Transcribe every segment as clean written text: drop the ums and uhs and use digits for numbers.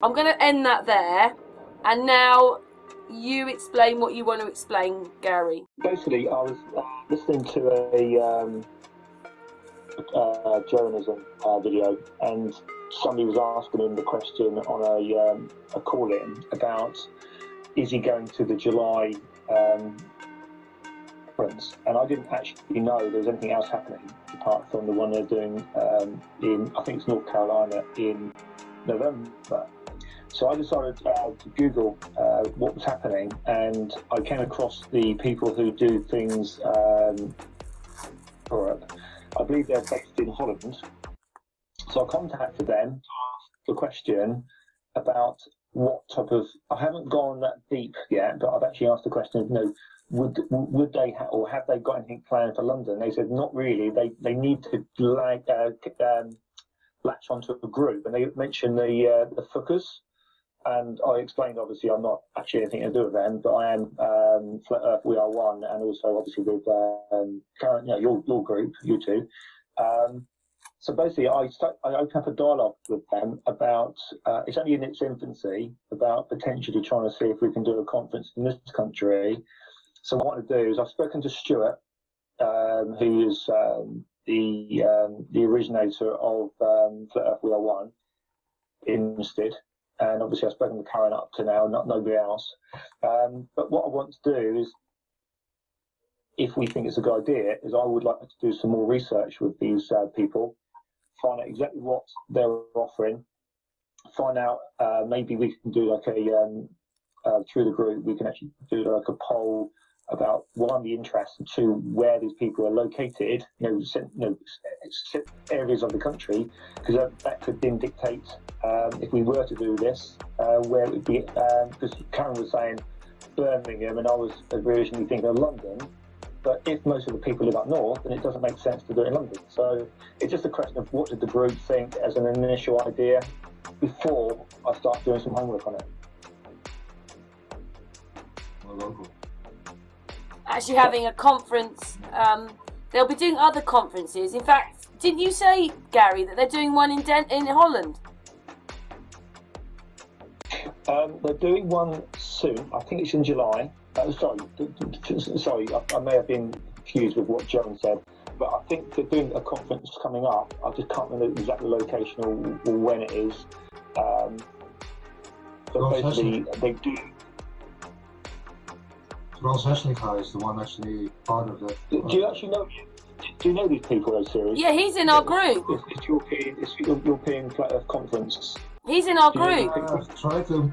I'm going to end that there, and now you explain what you want to explain, Gary. Basically, I was listening to a journalism video, and somebody was asking him the question on a call-in about, is he going to the July conference? And I didn't actually know there was anything else happening apart from the one they're doing in, I think it's North Carolina, in November. So I decided to Google what was happening, and I came across the people who do things for it. I believe they're based in Holland. So I contacted them to ask the question about what type of, I haven't gone that deep yet, but I've actually asked the question, would they or have they got anything planned for London? They said not really. They need to latch onto a group, and they mentioned the Fookers. And I explained, obviously, I'm not actually anything to do with them, but I am Flat Earth We Are One, and also obviously with Karen, your group, you two. So basically, I opened up a dialogue with them about, it's only in its infancy, about potentially trying to see if we can do a conference in this country. So what I want to do is I've spoken to Stuart, who is the originator of Flat Earth We Are One in Nstead. And obviously I've spoken to Karen up to now, nobody else. But what I want to do is, if we think it's a good idea, is I would like to do some more research with these people, find out exactly what they're offering, find out maybe we can do like through the group, we can actually do like a poll about, one, the interest, and two, where these people are located, areas of the country, because that could then dictate, if we were to do this, where it would be, because Karen was saying Birmingham, and I was originally thinking of London, but if most of the people live up north, then it doesn't make sense to do it in London. So it's just a question of what did the group think as an initial idea before I start doing some homework on it. Actually having a conference, they'll be doing other conferences. In fact, didn't you say, Gary, that they're doing one in Holland? They're doing one soon. I think it's in July. Sorry, I may have been confused with what Joan said, but I think they're doing a conference coming up. I just can't remember the exact location or when it is. But basically, they do. Frans Hesselink is the one actually part of that. Do you actually know? Do you know these people, those series? Yeah, he's in our group. It's European Flat Earth Conference. He's in our group. I've tried to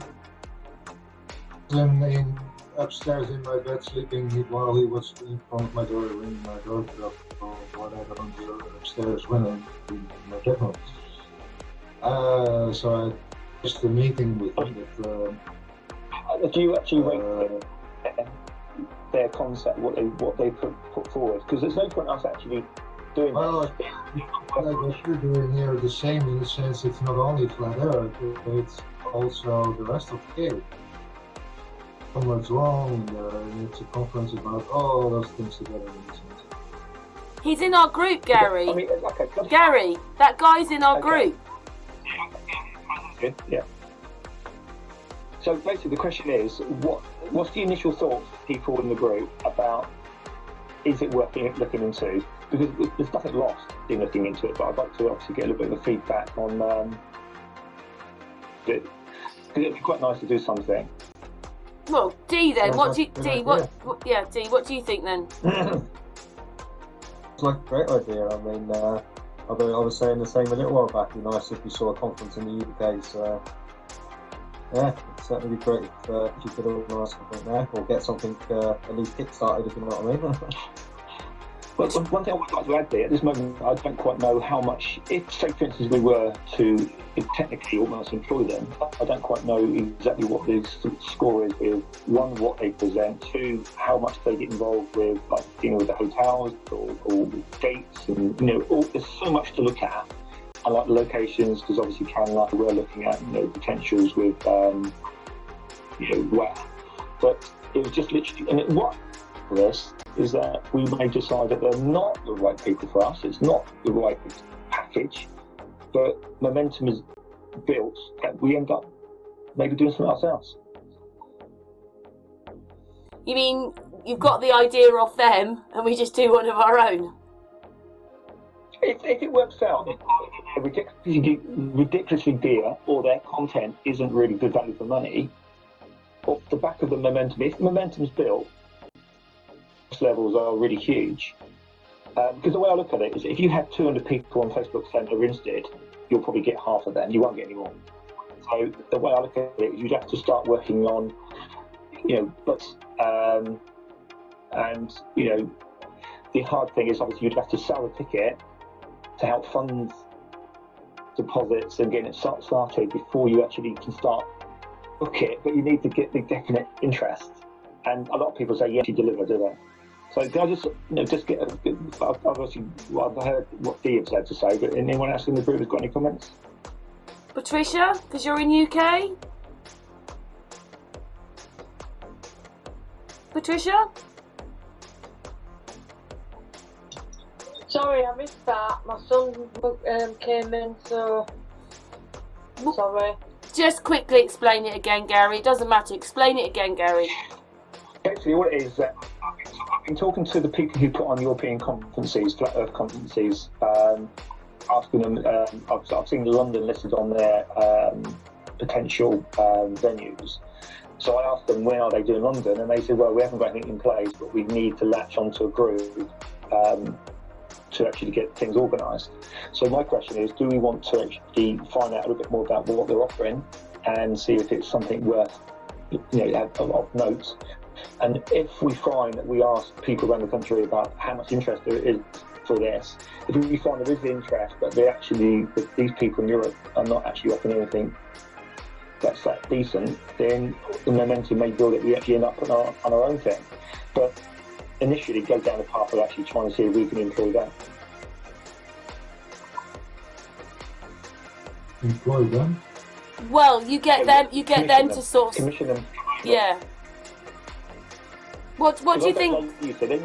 in upstairs in my bed sleeping while he was in front of my door, ringing my doorbell or whatever on the upstairs window in my bedroom. So I just a meeting with him. Do you actually rate their concept, what they put forward? Because there's no point us actually doing well, like what you're doing here the same in the sense it's not only Flat Earth, it's also the rest of the game. Somewhat's wrong, and it's a conference about all those things together in this sense. He's in our group, Gary. I mean, okay, Gary, that guy's in our group. Yeah. So basically the question is, what's the initial thoughts of people in the group about, is it worth looking into? Because there's nothing lost in looking into it, but I'd like to obviously get a little bit of feedback on it. Because it'd be quite nice to do something. Well, Dee then, what do you think then? It's like a great idea. I mean, I was saying the same a little while back. It'd be nice if we saw a conference in the UK. So, yeah, it'd certainly be great if you could organise something there, or get something at least kick-started, if you know what I mean. Well, one thing I would like to add there, at this moment, I don't quite know how much, if, say, for instance, we were to technically almost employ them, I don't quite know exactly what the score is with, one, what they present, two, how much they get involved with, like, dealing with the hotels or dates, and, there's so much to look at. I like the locations, because obviously Karen and I were looking at, potentials with, where. But it was just literally, and what for this is that we may decide that they're not the right people for us, it's not the right package, but momentum is built, and we end up maybe doing something ourselves. You mean you've got the idea off them and we just do one of our own? If it works out, they're ridiculously dear, or their content isn't really good value for money, off the back of the momentum, if momentum's built, levels are really huge. Because the way I look at it is, if you had 200 people on Facebook saying they're interested, you'll probably get half of them. You won't get any more. So the way I look at it is, you'd have to start working on, and the hard thing is obviously you'd have to sell the ticket to help fund deposits and getting it started before you actually can start book it. But you need to get the definite interest, and a lot of people say yes, you deliver, do they? So can I just get obviously I've heard what Dee had said to say, but anyone else in the group has got any comments? Patricia, because you're in UK. Patricia? Sorry, I missed that. My son came in, so sorry. Just quickly explain it again, Gary. It doesn't matter. Explain it again, Gary. Basically, what it is that I've been talking to the people who put on European conferences, Flat Earth conferences, asking them. I've seen London listed on their potential venues. So I asked them, when are they doing London? And they said, well, we haven't got anything in place, but we need to latch onto a group to actually get things organised. So my question is, do we want to actually find out a little bit more about what they're offering and see if it's something worth, of note? And if we find that we ask people around the country about how much interest there is for this, if we find there is interest, but these people in Europe are not actually offering anything that's that decent, then the momentum may build that we actually end up on our own thing. But initially go down the path of actually trying to see if we can improve that. Employ them? Well, you get them to sort of commission them. Yeah. What do you think? They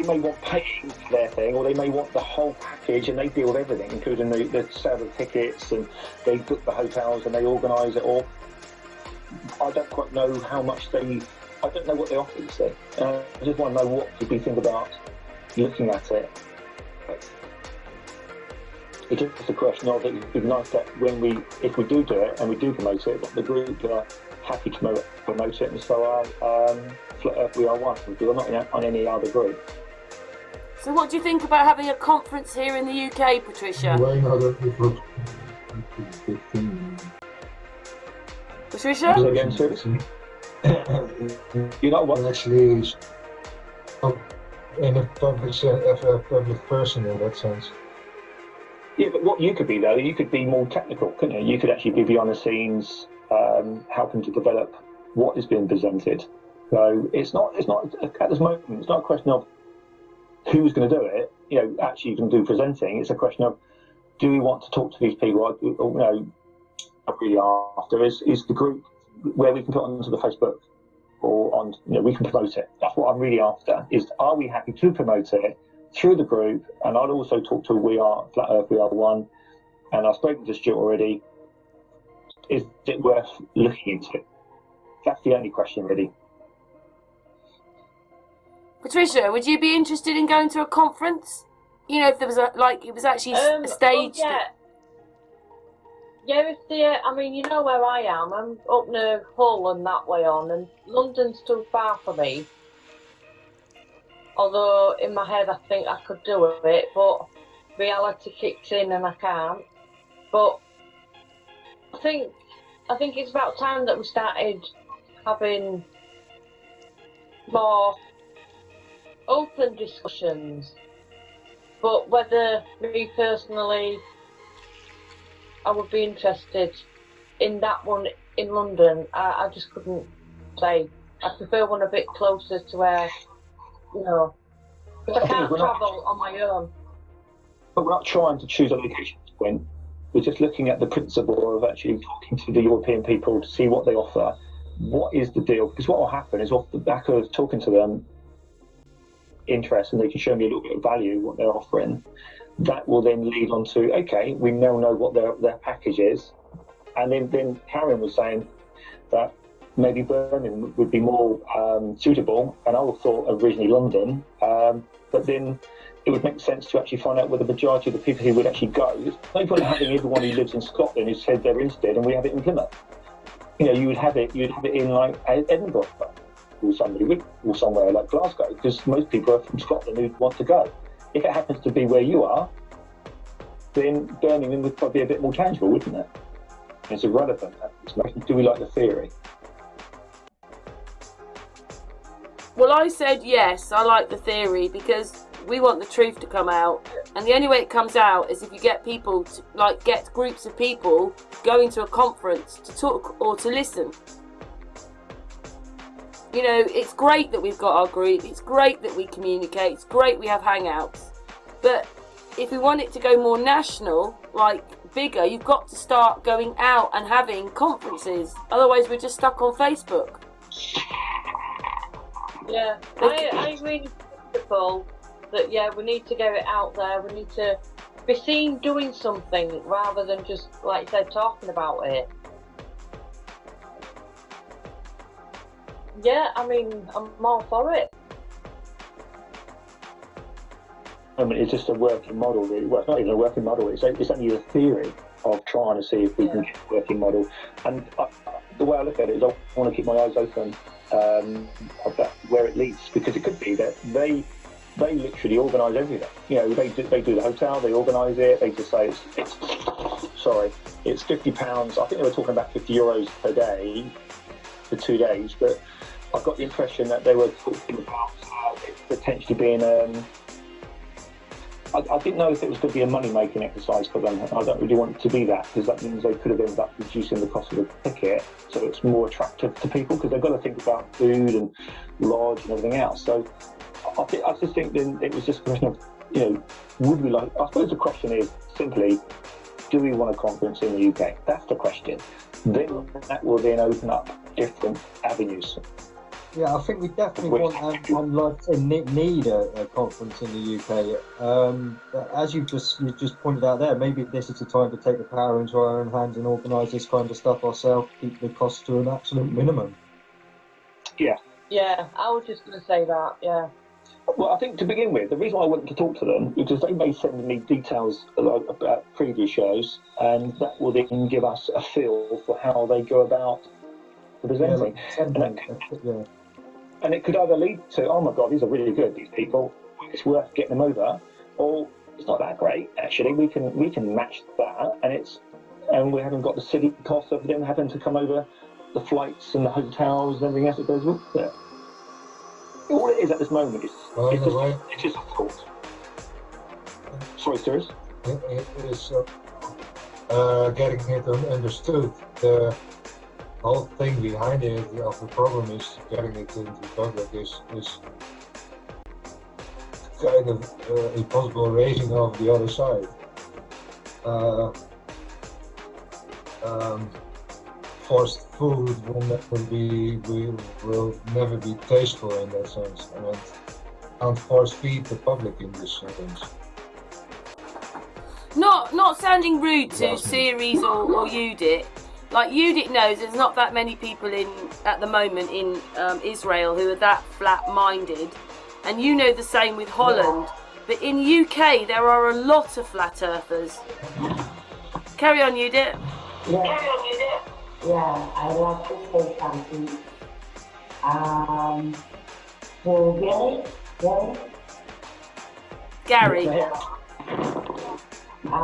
may want paying for their thing, or they may want the whole package, and they deal with everything, including the sale of tickets, and they book the hotels and they organise it all. I don't quite know how much I don't know what they offer, you see. I just want to know what we think about looking at it. It's just a question of it would be nice that if we do it and we do promote it, that the group are happy to promote it, and so are Flat Earth We Are One, because we're not on any other group. So what do you think about having a conference here in the UK, Patricia? Patricia? Again, serious? You know what? Actually, in a public person in that sense. Yeah, but what you could be though, you could be more technical, couldn't you? You could actually be behind the scenes, helping to develop what is being presented. So it's not at this moment. It's not a question of who's going to do it. Actually, you can do presenting. It's a question of, do we want to talk to these people? I'm really after is the group where we can put onto the Facebook or on, we can promote it. That's what I'm really after. Is, are we happy to promote it through the group? And I'd also talk to Flat Earth We Are One, and I've spoken to Stuart already. Is it worth looking into? That's the only question, really. Patricia, would you be interested in going to a conference? If there was it was actually staged. Well, yeah, I mean, you know where I am. I'm up near Hull and that way on, and London's too far for me. Although in my head I think I could do it, but reality kicks in and I can't. But I think it's about time that we started having more open discussions. But whether me personally, I would be interested in that one in London, I just couldn't say. I prefer one a bit closer to where, because I can't travel on my own. But we're not trying to choose a location to win. We're just looking at the principle of actually talking to the European people to see what they offer. What is the deal? Because what will happen is, off the back of talking to them, interest, and they can show me a little bit of value, what they're offering, that will then lead on to, okay, we now know what their package is. And then Karen was saying, that maybe Birmingham would be more suitable, and I thought originally London, but then it would make sense to actually find out where the majority of the people who would actually go. There's no point in having everyone who lives in Scotland who said they're interested, and we have it in Plymouth. You know, you'd have it in like Edinburgh or somewhere like Glasgow, because most people are from Scotland who want to go. If it happens to be where you are, then Birmingham would probably be a bit more tangible, wouldn't it? It's irrelevant. Do we like the theory? Well, I said yes, I like the theory, because we want the truth to come out, and the only way it comes out is if you get people to, like, get groups of people going to a conference to talk or to listen. You know, it's great that we've got our group, it's great that we communicate, it's great we have hangouts, but if we want it to go more national, like bigger, you've got to start going out and having conferences, otherwise we're just stuck on Facebook. Yeah, I really feel that, yeah, we need to get it out there, we need to be seen doing something rather than just, like you said, talking about it. Yeah, I mean, I'm all for it. I mean, it's just a working model, really. Well, it's not even a working model, it's only a theory of trying to see if we can get a working model. And the way I look at it is I want to keep my eyes open about where it leads, because it could be that they literally organise everything. You know, they do the hotel, they organise it, they just say it's £50. I think they were talking about €50 per day for 2 days, but I've got the impression that they were talking about it potentially being I didn't know if it was going to be a money-making exercise for them. I don't really want it to be that, because that means they could have ended up reducing the cost of the ticket, so it's more attractive to people, because they've got to think about food and lodge and everything else. So I just think then it was just a question of, you know, would we like? I suppose the question is simply, do we want a conference in the UK? That's the question. Then that will then open up different avenues. Yeah, I think we definitely want and like to need a conference in the UK. As you just pointed out there, maybe this is the time to take the power into our own hands and organise this kind of stuff ourselves, keep the costs to an absolute minimum. Yeah. Yeah, I was just going to say that, yeah. Well, I think to begin with, the reason why I wanted to talk to them is because they may send me details about previous shows, and that will then give us a feel for how they go about presenting. And it could either lead to, oh my God, these are really good, these people, it's worth getting them over, or it's not that great. Actually, we can match that, and we haven't got the silly cost of them having to come over, the flights and the hotels and everything else that goes with it. All it is at this moment is it's just a thought. Sorry, Stuart. It is getting it understood. The whole thing behind it of the problem is getting it into public is kind of impossible raising of the other side. Forced food will never be tasteful in that sense, and can't force feed the public in this sense. Not sounding rude to Ceres or Judith. Like, Judith knows there's not that many people at the moment in Israel who are that flat-minded, and you know the same with Holland. But in UK there are a lot of flat earthers. Carry on, Judith. Yeah, I'd like to say something. So Gary. I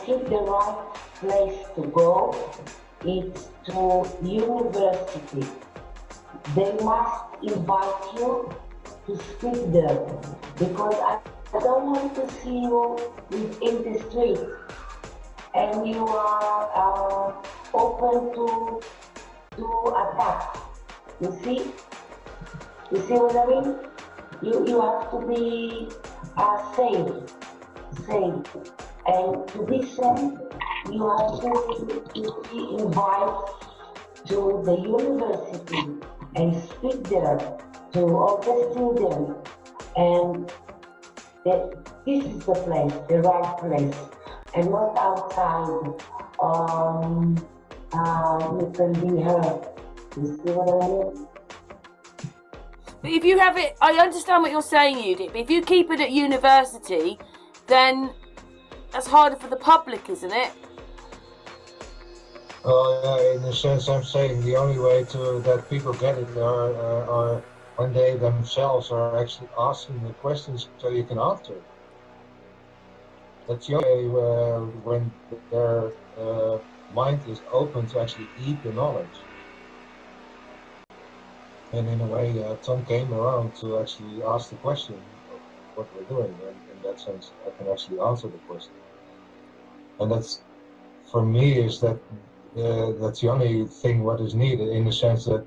think the right place to go is to university. They must invite you to speak there, because I don't want to see you in the street and you are open to attack. You see what I mean? You have to be safe. And to be safe, you have to be invited to the university and speak there to all the students. And this is the right place, and not outside you can be heard. You see what I mean? But if you have it, I understand what you're saying, Judith, but if you keep it at university, then that's harder for the public, isn't it? In a sense, I'm saying the only way to that people get it are when they themselves are actually asking the questions so you can answer. That's the only way when their mind is open to actually eat the knowledge. And in a way, Tom came around to actually ask the question of what we're doing, and in that sense, I can actually answer the question. And that's, for me, is that that's the only thing what is needed, in the sense that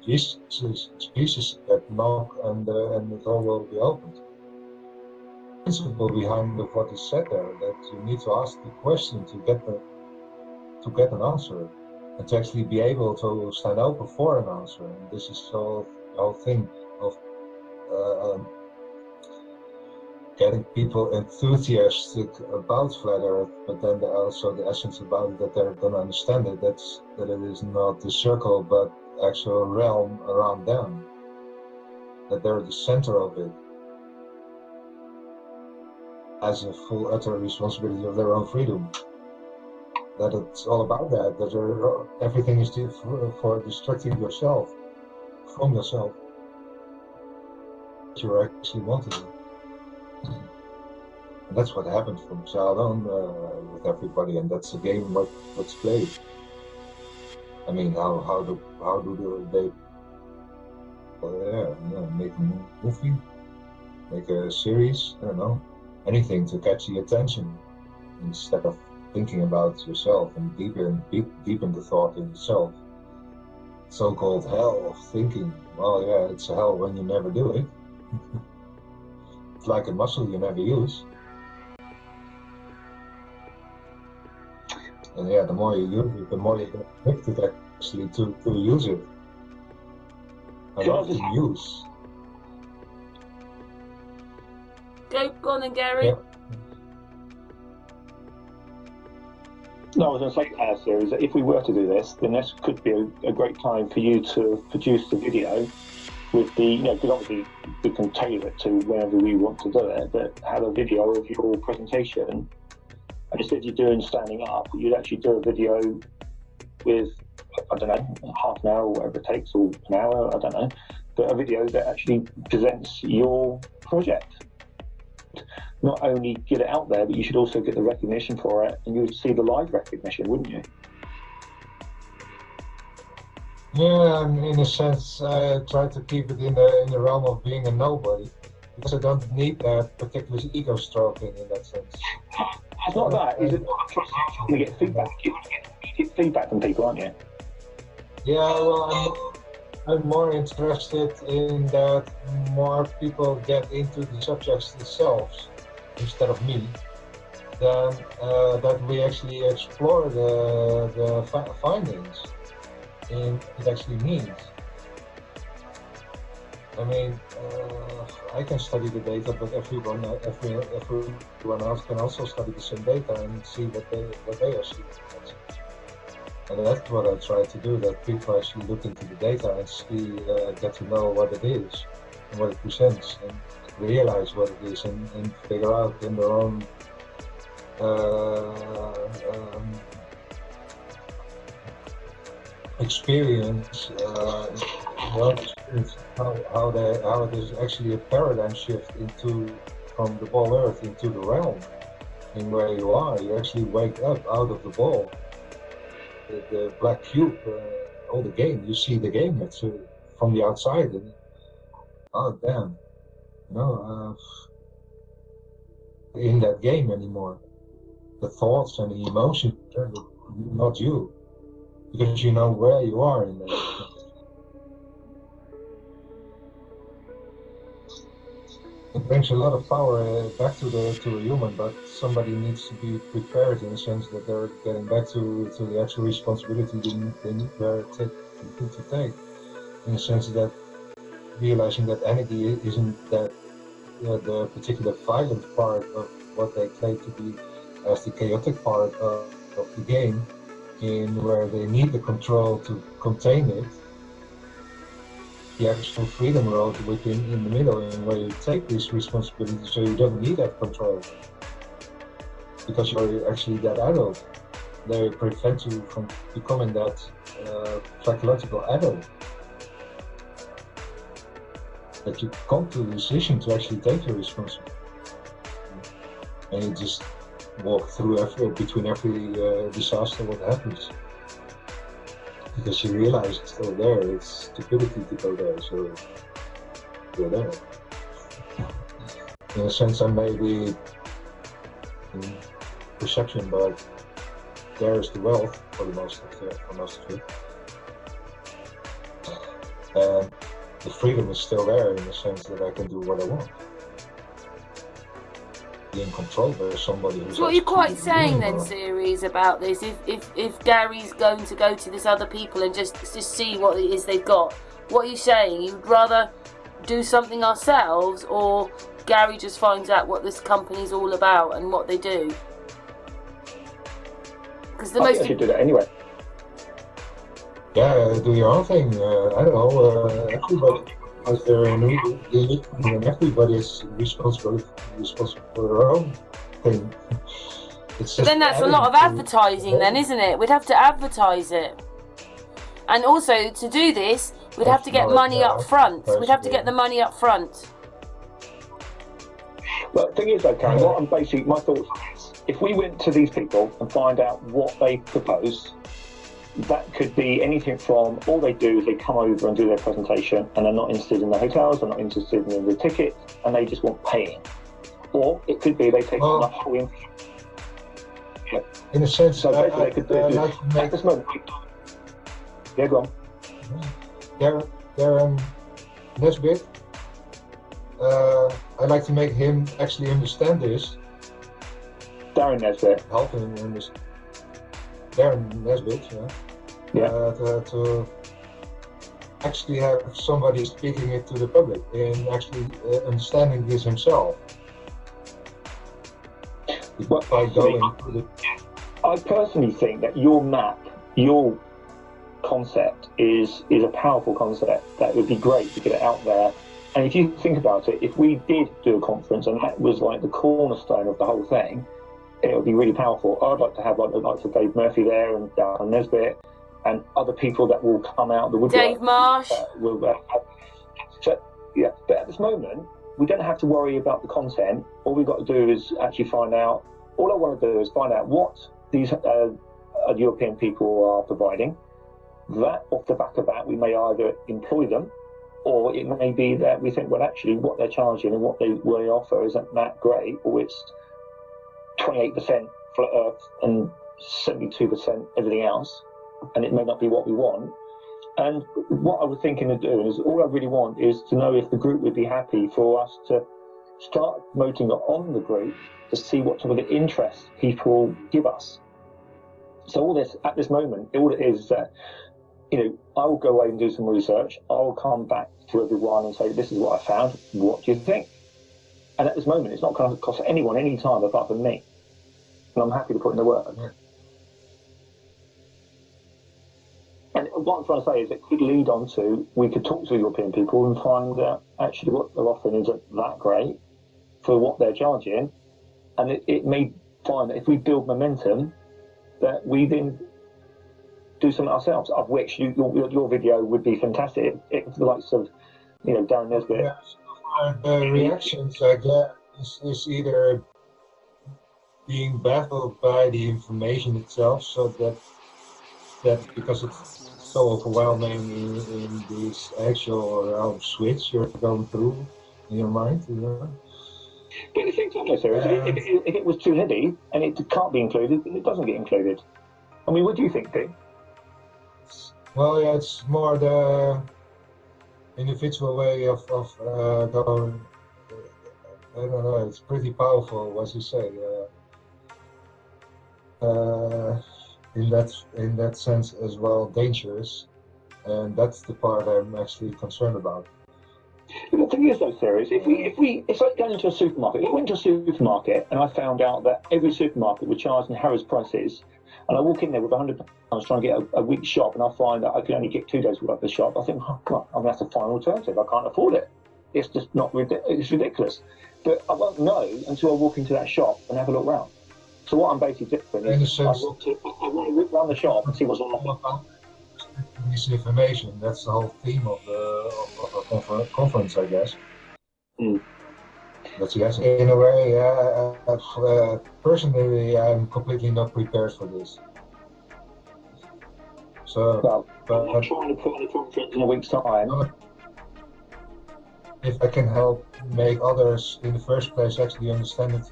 Jesus that knock and the door will be opened. The principle behind of what is said there, that you need to ask the question to get an answer, and to actually be able to stand open for an answer. And this is the whole thing of getting people enthusiastic about flat Earth, but then also the essence about it, that they're going to understand it, that it is not the circle, but actual realm around them, that they're the center of it, as a full utter responsibility of their own freedom. That it's all about that everything is for distracting yourself from yourself, that you're actually wanting it. And that's what happens from child on with everybody, and that's the game what's played. I mean, how do they make a movie, make a series? I don't know, anything to catch the attention instead of thinking about yourself and deepen the thought in yourself. So-called hell of thinking. Well, yeah, it's a hell when you never do it. It's like a muscle you never use. And yeah, the more you use it, the more you get addicted actually to use it. I love to use. Go on then, Gary. Yeah. No, I was going to say, series, that if we were to do this, then this could be a great time for you to produce the video with the, because obviously we can tailor it to whenever we want to do it, but have a video of your presentation. And instead of you doing standing up, you'd actually do a video with, I don't know, half an hour or whatever it takes, or an hour, I don't know, but a video that actually presents your project. Not only get it out there, but you should also get the recognition for it, and you would see the live recognition, wouldn't you? Yeah, in a sense, I try to keep it in the realm of being a nobody, because I don't need that particular ego stroking in that sense. It's not that. It's you're going to get feedback. You're going to get feedback from people, aren't you? Yeah, well, I'm more interested in that more people get into the subjects themselves instead of me, than that we actually explore the findings in what it actually means. I mean, I can study the data, but everyone else can also study the same data and see what they are seeing. And that's what I try to do, that people actually look into the data and see, get to know what it is and what it presents, and realize what it is, and figure out in their own experience, how it is actually a paradigm shift from the ball Earth into the realm, in where you are. You actually wake up out of the ball, the black cube, all the game. You see the game from the outside, and oh damn, in that game anymore. The thoughts and the emotions are not you, because you know where you are in that. It brings a lot of power back to a human, but somebody needs to be prepared in the sense that they're getting back to the actual responsibility they need to take, in the sense that realizing that energy isn't that the particular violent part of what they claim to be as the chaotic part of the game, in where they need the control to contain it, the actual freedom road within in the middle, and where you take this responsibility, so you don't need that control because you're actually that adult. They prevent you from becoming that psychological adult. That you come to the decision to actually take your responsibility, and you just walk through between every disaster what happens, because you realize it's still there. It's stupidity to go there, so you're there. In a sense, I may be in perception, but there is the wealth for most of it, and the freedom is still there in the sense that I can do what I want. Being controlled by somebody who's. So what you're quite saying then, Series, about this, if Gary's going to go to this other people and just see what it is they've got, what are you saying? You'd rather do something ourselves, or Gary just finds out what this company's all about and what they do? Because the most. I should do that anyway. Yeah, do your own thing. I don't know. Everybody has their own unique, and everybody is responsible for their own thing. It's but then that's a lot of advertising, then, isn't it? We'd have to advertise it, and also to do this, we'd have to get money up front. We'd have to get the money up front. But the thing is, though, Karen, what I'm basically my thoughts on this: if we went to these people and find out what they propose. That could be anything from all they do is they come over and do their presentation and they're not interested in the hotels, they're not interested in the tickets, and they just want paying. Or it could be they take on the whole infrastructure. In a sense, so basically they could do at this moment. Yeah, go on. Darren Nesbitt, I'd like to make him actually understand this. Darren Nesbitt. Help him understand. Darren Nesbitt, to actually have somebody speaking it to the public and actually understanding this himself. Well, by going to the... I personally think that your map, your concept is a powerful concept that would be great to get it out there. And if you think about it, if we did do a conference and that was like the cornerstone of the whole thing, it would be really powerful. I'd like to have like Dave Murphy there and Darren Nesbitt and other people that will come out. The woodwork. Dave Marsh. So, yeah, but at this moment, we don't have to worry about the content. All we've got to do is actually find out. All I want to do is find out what these European people are providing. That off the back of that, we may either employ them, or it may be that we think, well, actually, what they're charging and what they offer isn't that great, or it's 28% flat Earth and 72% everything else, and it may not be what we want. And what I was thinking of doing is, all I really want is to know if the group would be happy for us to start promoting it on the group to see what sort of interest people give us. So all this, at this moment, all it is that, I will go away and do some research. I'll come back to everyone and say, this is what I found. What do you think? And at this moment, it's not going to cost anyone any time apart from me. And I'm happy to put in the work. And what I'm trying to say is it could lead on to, we could talk to European people and find that actually what they're offering isn't that great for what they're charging. And it may find that if we build momentum, that we then do something ourselves, of which your video would be fantastic. If the likes of, Darren Nesbitt. Yeah, the reactions I get is either being baffled by the information itself, so that because it's so overwhelming in this actual switch you're going through in your mind, But the thing is, if it was too heavy and it can't be included, then it doesn't get included. I mean, what do you think, Pete? Well, yeah, it's more the individual way of going. I don't know. It's pretty powerful, what you say. In that sense as well, dangerous, and that's the part I'm actually concerned about. The thing is, though, Sarah, is it's like going into a supermarket. If I went to a supermarket and I found out that every supermarket was charging Harrods prices, And I walk in there with £100 trying to get a week's shop, and I find that I can only get 2 days worth of shop. I think, oh God, I'm going to have to find an alternative. I can't afford it. It's just not it's ridiculous. But I won't know until I walk into that shop and have a look round. So what I'm basically doing is I want to look around the shop and see what's on offer. Misinformation. That's the whole theme of the conference, I guess. Mm. But yes, in a way, personally, I'm completely not prepared for this. So, well, I'm trying to put on a conference in a week's time. If I can help make others in the first place actually understand it,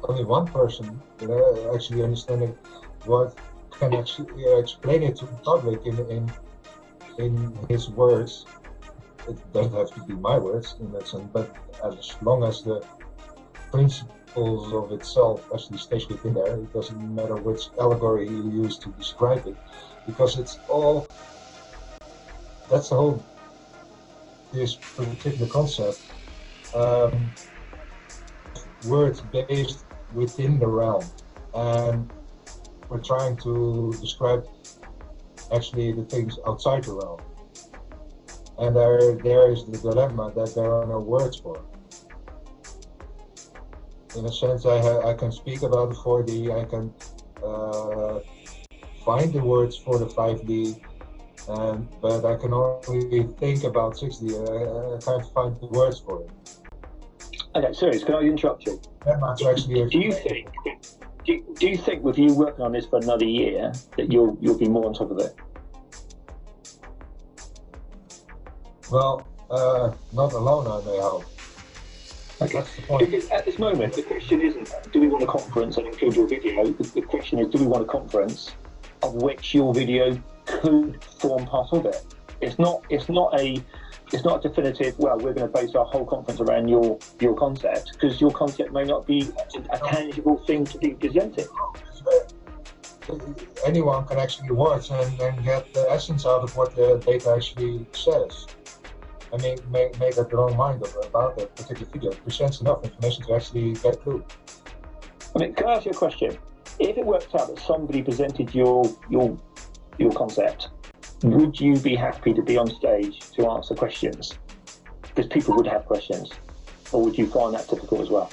only one person actually understanding what can actually explain it to the public in his words. It doesn't have to be my words in that sense, but as long as the principles of itself actually stays within there, it doesn't matter which allegory you use to describe it, because it's all, that's the whole, this particular concept, words based within the realm, and we're trying to describe actually the things outside the realm. And there is the dilemma that there are no words for it. In a sense, I can speak about the 4D, I can find the words for the 5D, but I can only think about 6D. I can't find the words for it. Okay, serious, can I interrupt you? Do you think with you working on this for another year that you'll be more on top of it? Well, not alone, I may hope. Okay. That's the point. Because at this moment, the question isn't, do we want a conference and include your video? The question is, do we want a conference of which your video could form part of it? It's not a definitive, well, we're going to base our whole conference around your concept, because your concept may not be a tangible thing to be presented. Anyone can actually watch and get the essence out of what the data actually says. I mean, make up their own mind about that particular video. It presents enough information to actually get a clue. I mean, can I ask you a question? If it worked out that somebody presented your concept, would you be happy to be on stage to answer questions? Because people would have questions. Or would you find that difficult as well?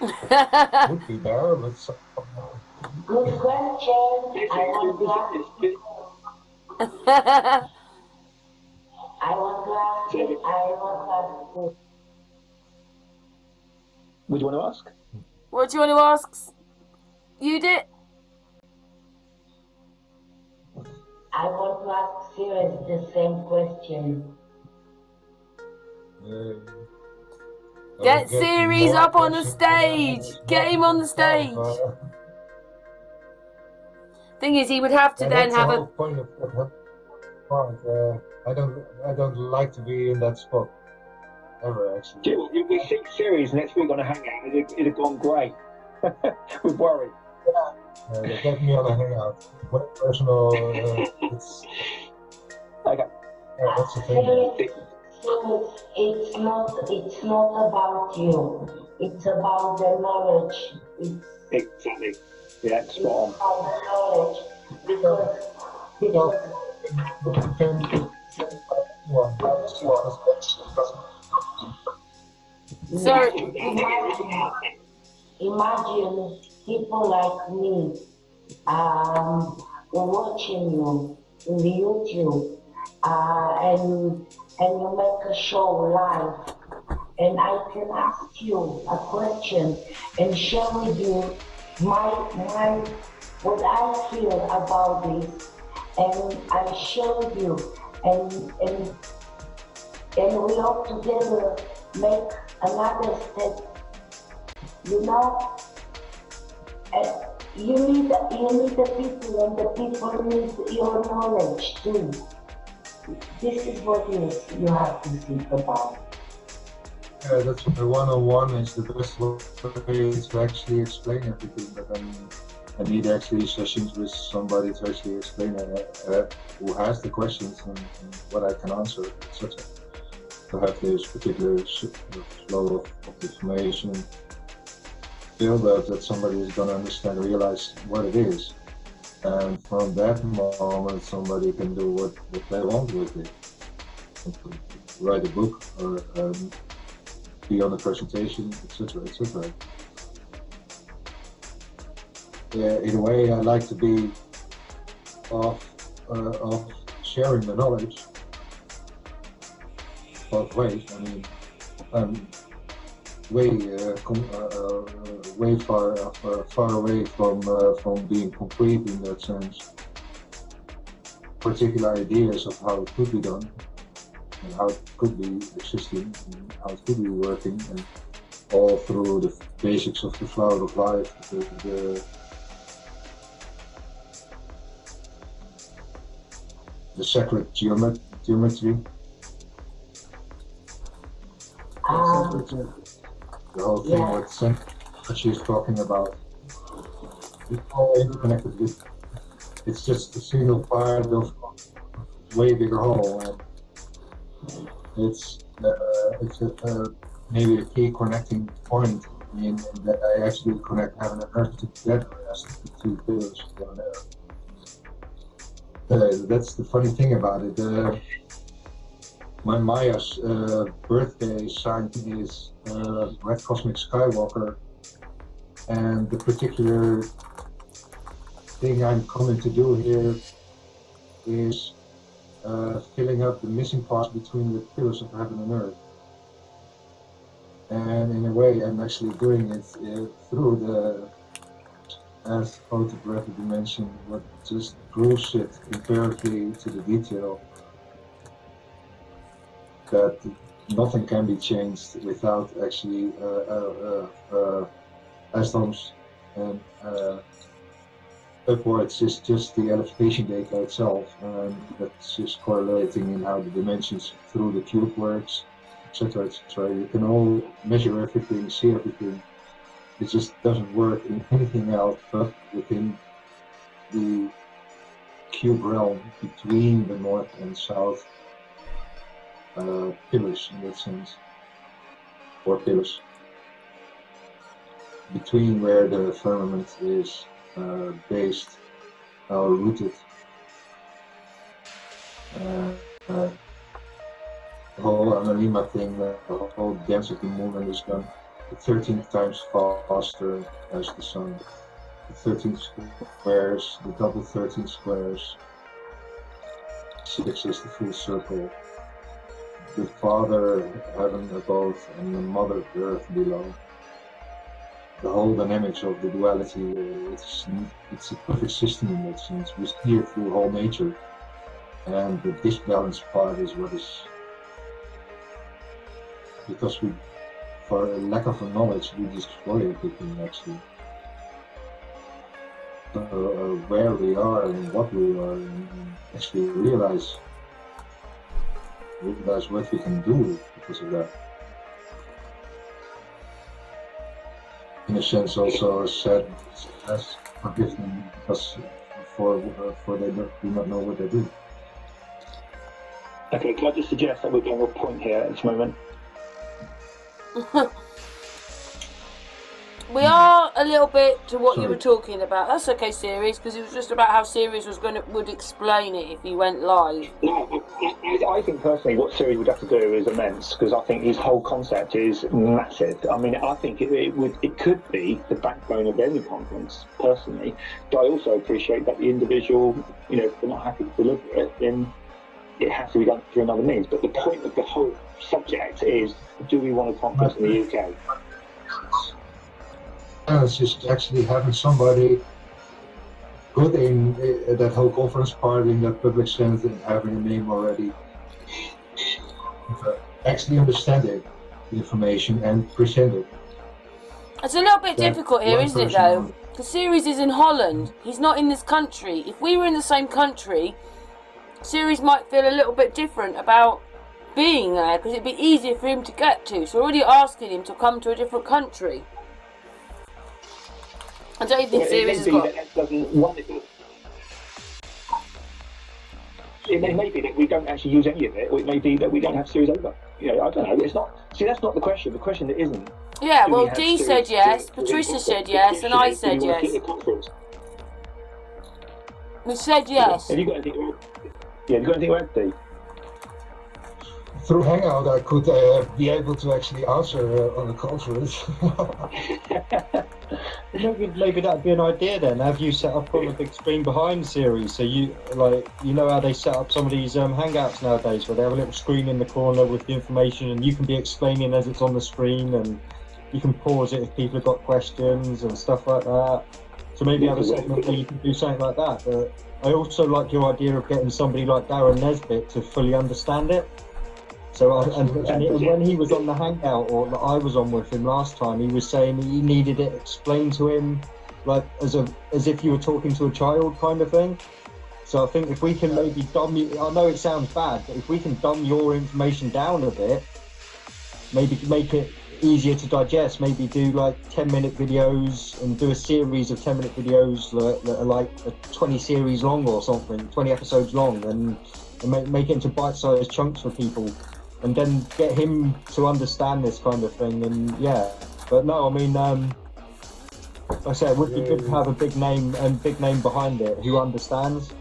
Would be better, but Good question. I want to ask. Would you want to ask? What do you want to ask? You did? I want to ask Sirius the same question. Get Series up on the stage. Get him on the stage. Thing is, he would have to then have a point of I don't like to be in that spot ever, actually. You'll be 6 series next week on a hangout. It'd have gone grey. With worry. They get me on a hangout. What personal? It's okay. Yeah, that's the thing. So it's not about you. It's about the knowledge. Exactly. Yeah, spot on. It's about the knowledge Sorry. Imagine people like me watching you in the YouTube and you make a show live, and I can ask you a question and share with you what I feel about this, and I share with you, and we all together make another step. You know, you need the people, and the people need your knowledge too. This is what you have to think about. Yeah, that's the one-on-one is the best way to actually explain everything. But then I need actually sessions with somebody to actually explain who has the questions and what I can answer, etc. To have this particular flow of information. build up that somebody is going to understand, realize what it is. And from that moment, somebody can do what they want with it. Write a book or be on a presentation, etc., etc. Yeah, in a way, I like to be of sharing the knowledge both ways. I mean, I'm way far away from being complete in that sense. Particular ideas of how it could be done and how it could be existing and how it could be working, and all through the basics of the flower of life, the sacred geometry. The whole thing what she's talking about. It's all interconnected with. It's just a single part of a way bigger whole, and it's maybe a key connecting point in that I actually connect heaven and earth together as the two pillars down there. That's the funny thing about it. My Maya's birthday sign is Red Cosmic Skywalker, and the particular thing I'm coming to do here is filling up the missing parts between the pillars of heaven and earth. And in a way, I'm actually doing it through the as photographic dimension, what just proves it empirically to the detail that nothing can be changed without actually atoms, and upwards is just the elevation data itself, and that's just correlating in how the dimensions through the cube works, etc., etc. You can all measure everything, see everything. It just doesn't work in anything else but within the cube realm between the north and south pillars, in that sense, or pillars, between where the firmament is based or rooted. The whole Analima thing, the whole density movement is done 13 times faster as the sun. The 13 squares, the double 13 squares. 6 is the full circle. The Father, heaven above, and the Mother, earth below. The whole dynamics of the duality, it's a perfect system in that sense. We see it through whole nature, and the disbalanced part is what is, because we, for a lack of knowledge, we destroy everything actually. Where we are and what we are, and actually realize what we can do because of that. In a sense, also said as forgive them because for they do not know what they do. Okay, can I just suggest that we're getting a point here at this moment? We are a little bit to what you were talking about. That's okay, Series, because it was just about how Series would explain it if he went live. No, I think personally what Series would have to do is immense, because I think his whole concept is massive. I mean, I think it could be the backbone of any conference, personally. But I also appreciate that the individual, if they're not happy to deliver it, then it has to be done through another means. But the point of the whole subject is, do we want a conference in the UK? It's just actually having somebody good in that whole conference part in that public sense and having a name already. Actually understanding the information and present it. It's a little bit difficult here, isn't it, though? The Series is in Holland. He's not in this country. If we were in the same country, Series might feel a little bit different about being there, because it'd be easier for him to get to. So we're already asking him to come to a different country. I don't think Series has got... it may be that we don't actually use any of it, or it may be that we don't have series over. You know, I don't know. It's not. See, that's not the question. The question that isn't. Yeah, do well, we have Dee series said yes, to Patricia said the yes, and question I is, said do you want to yes. keep the conference? We said yes. Have you got anything? Yeah, have you got anything to add, Dee? Through Hangout, I could be able to actually answer on the conference. Maybe that'd be an idea then. Have you set up on a big screen behind series? So you know how they set up some of these Hangouts nowadays, where they have a little screen in the corner with the information, and you can be explaining as it's on the screen, and you can pause it if people have got questions and stuff like that. So maybe have a segment where you can do something like that. But I also like your idea of getting somebody like Darren Nesbitt to fully understand it. So and when he was on the Hangout, or that I was on with him last time, he was saying he needed it explained to him, like as if you were talking to a child kind of thing. So I think if we can maybe dumb you, I know it sounds bad, but if we can dumb your information down a bit, maybe make it easier to digest, maybe do like 10-minute videos and do a series of 10-minute videos that are like a 20 series long or something, 20 episodes long, and make it into bite-sized chunks for people. And then get him to understand this kind of thing, and yeah. But no, I mean, like I said, it would be good to have a big name behind it who understands.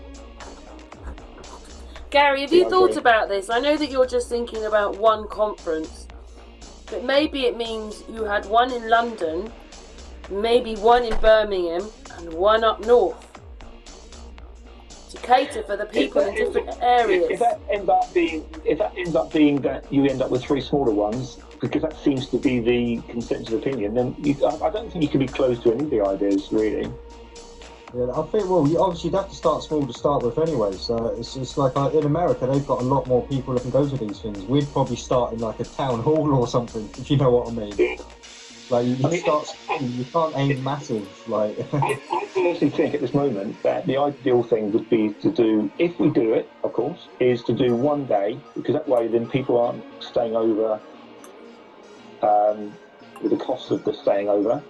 Gary, have you thought about this? I know that you're just thinking about one conference, but maybe it means you had one in London, maybe one in Birmingham, and one up north, to cater for the people in different areas. If that ends up being that you end up with 3 smaller ones, because that seems to be the consensus opinion, then I don't think you can be close to any of the ideas, really. Yeah, I think, well, you obviously have to start small to start with anyway, so it's like in America they've got a lot more people that can go to these things. We'd probably start in like a town hall or something, if you know what I mean. Like you can't aim massive. Like I personally think at this moment that the ideal thing would be to do, if we do it, of course, is to do one day, because that way then people aren't staying over with the cost of the staying over.